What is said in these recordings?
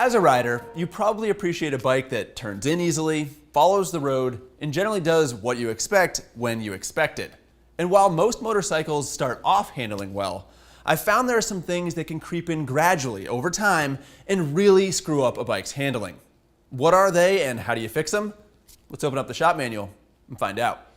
As a rider, you probably appreciate a bike that turns in easily, follows the road, and generally does what you expect when you expect it. And while most motorcycles start off handling well, I've found there are some things that can creep in gradually over time and really screw up a bike's handling. What are they and how do you fix them? Let's open up the shop manual and find out.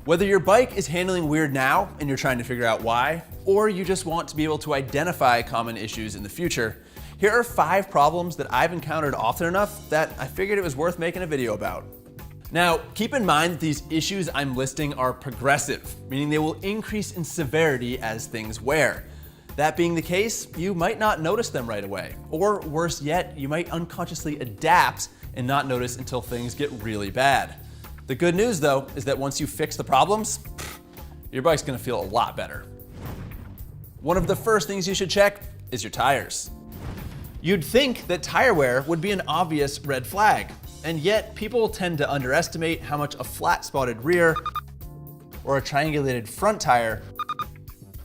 Whether your bike is handling weird now and you're trying to figure out why, or you just want to be able to identify common issues in the future, here are 5 problems that I've encountered often enough that I figured it was worth making a video about. Now, keep in mind that these issues I'm listing are progressive, meaning they will increase in severity as things wear. That being the case, you might not notice them right away, or worse yet, you might unconsciously adapt and not notice until things get really bad. The good news though is that once you fix the problems, your bike's gonna feel a lot better. One of the first things you should check is your tires. You'd think that tire wear would be an obvious red flag, and yet people tend to underestimate how much a flat spotted rear or a triangulated front tire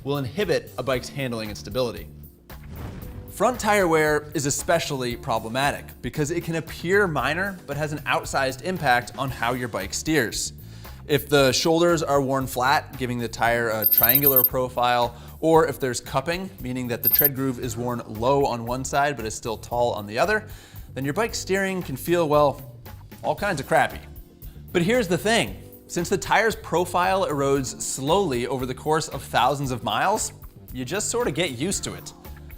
will inhibit a bike's handling and stability. Front tire wear is especially problematic because it can appear minor but has an outsized impact on how your bike steers. If the shoulders are worn flat, giving the tire a triangular profile, or if there's cupping, meaning that the tread groove is worn low on one side but is still tall on the other, then your bike's steering can feel, well, all kinds of crappy. But here's the thing, since the tire's profile erodes slowly over the course of thousands of miles, you just sort of get used to it.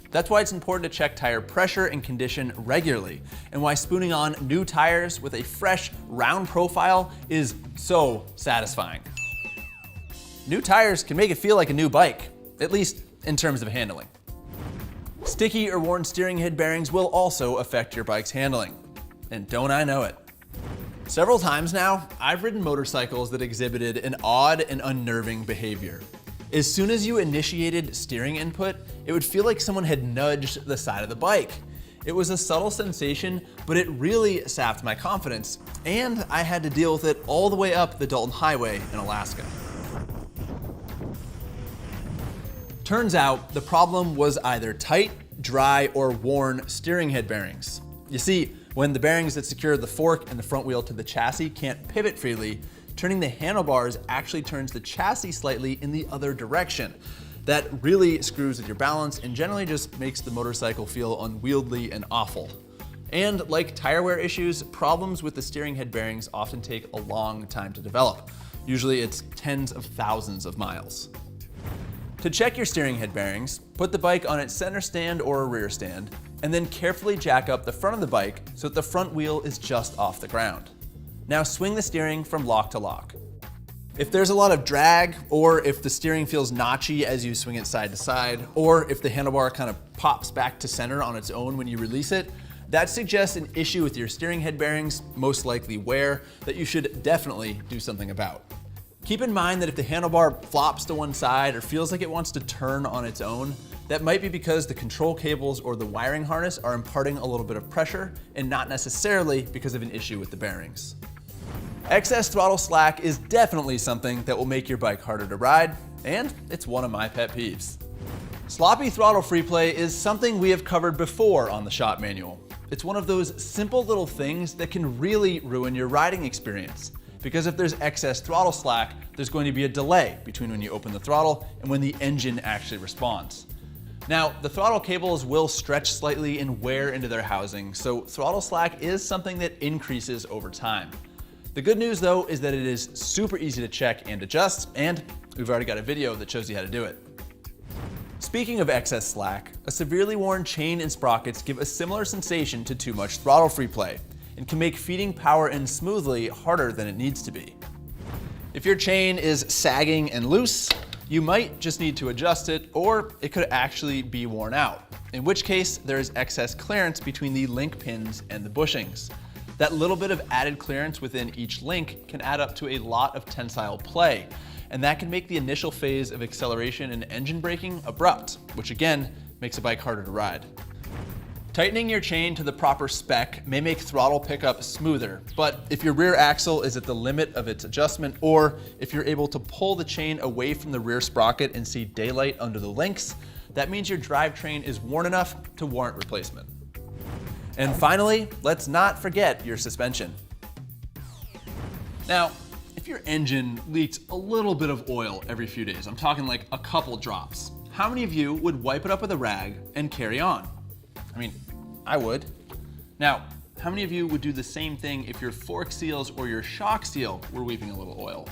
That's why it's important to check tire pressure and condition regularly, and why spooning on new tires with a fresh, round profile is so satisfying. New tires can make it feel like a new bike, at least in terms of handling. Sticky or worn steering head bearings will also affect your bike's handling, and don't I know it. Several times now, I've ridden motorcycles that exhibited an odd and unnerving behavior. As soon as you initiated steering input, it would feel like someone had nudged the side of the bike. It was a subtle sensation, but it really sapped my confidence, and I had to deal with it all the way up the Dalton Highway in Alaska. Turns out the problem was either tight, dry, or worn steering head bearings. You see, when the bearings that secure the fork and the front wheel to the chassis can't pivot freely, turning the handlebars actually turns the chassis slightly in the other direction. That really screws with your balance and generally just makes the motorcycle feel unwieldy and awful. And like tire wear issues, problems with the steering head bearings often take a long time to develop. Usually it's tens of thousands of miles. To check your steering head bearings, put the bike on its center stand or a rear stand, and then carefully jack up the front of the bike so that the front wheel is just off the ground. Now swing the steering from lock to lock. If there's a lot of drag, or if the steering feels notchy as you swing it side to side, or if the handlebar kind of pops back to center on its own when you release it, that suggests an issue with your steering head bearings, most likely wear, that you should definitely do something about. Keep in mind that if the handlebar flops to one side or feels like it wants to turn on its own, that might be because the control cables or the wiring harness are imparting a little bit of pressure and not necessarily because of an issue with the bearings. Excess throttle slack is definitely something that will make your bike harder to ride, and it's one of my pet peeves. Sloppy throttle free play is something we have covered before on the shop manual. It's one of those simple little things that can really ruin your riding experience. Because if there's excess throttle slack, there's going to be a delay between when you open the throttle and when the engine actually responds. Now, the throttle cables will stretch slightly and wear into their housing, so throttle slack is something that increases over time. The good news though is that it is super easy to check and adjust, and we've already got a video that shows you how to do it. Speaking of excess slack, a severely worn chain and sprockets give a similar sensation to too much throttle free play and can make feeding power in smoothly harder than it needs to be. If your chain is sagging and loose, you might just need to adjust it, or it could actually be worn out, in which case there is excess clearance between the link pins and the bushings. That little bit of added clearance within each link can add up to a lot of tensile play, and that can make the initial phase of acceleration and engine braking abrupt, which again makes a bike harder to ride. Tightening your chain to the proper spec may make throttle pickup smoother, but if your rear axle is at the limit of its adjustment, or if you're able to pull the chain away from the rear sprocket and see daylight under the links, that means your drivetrain is worn enough to warrant replacement. And finally, let's not forget your suspension. Now, if your engine leaks a little bit of oil every few days, I'm talking like a couple drops, how many of you would wipe it up with a rag and carry on? I mean, I would. Now, how many of you would do the same thing if your fork seals or your shock seal were weeping a little oil?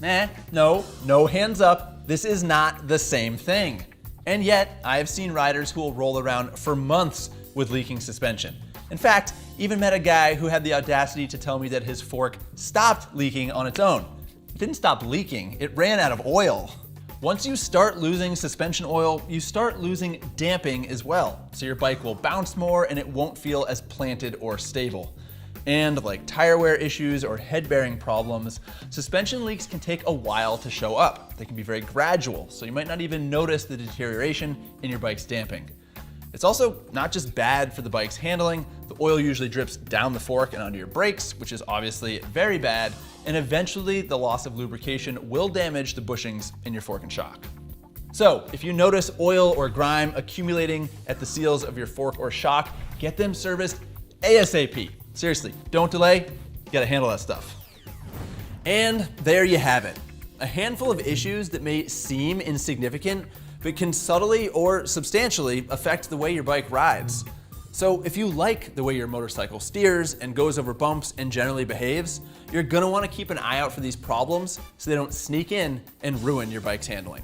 No hands up. This is not the same thing. And yet, I have seen riders who will roll around for months with leaking suspension. In fact, even met a guy who had the audacity to tell me that his fork stopped leaking on its own. It didn't stop leaking, it ran out of oil. Once you start losing suspension oil, you start losing damping as well. So your bike will bounce more and it won't feel as planted or stable. And like tire wear issues or head bearing problems, suspension leaks can take a while to show up. They can be very gradual, so you might not even notice the deterioration in your bike's damping. It's also not just bad for the bike's handling. The oil usually drips down the fork and onto your brakes, which is obviously very bad, and eventually the loss of lubrication will damage the bushings in your fork and shock. So if you notice oil or grime accumulating at the seals of your fork or shock, get them serviced ASAP. Seriously, don't delay, you gotta handle that stuff. And there you have it. A handful of issues that may seem insignificant, but can subtly or substantially affect the way your bike rides. So if you like the way your motorcycle steers and goes over bumps and generally behaves, you're gonna wanna keep an eye out for these problems so they don't sneak in and ruin your bike's handling.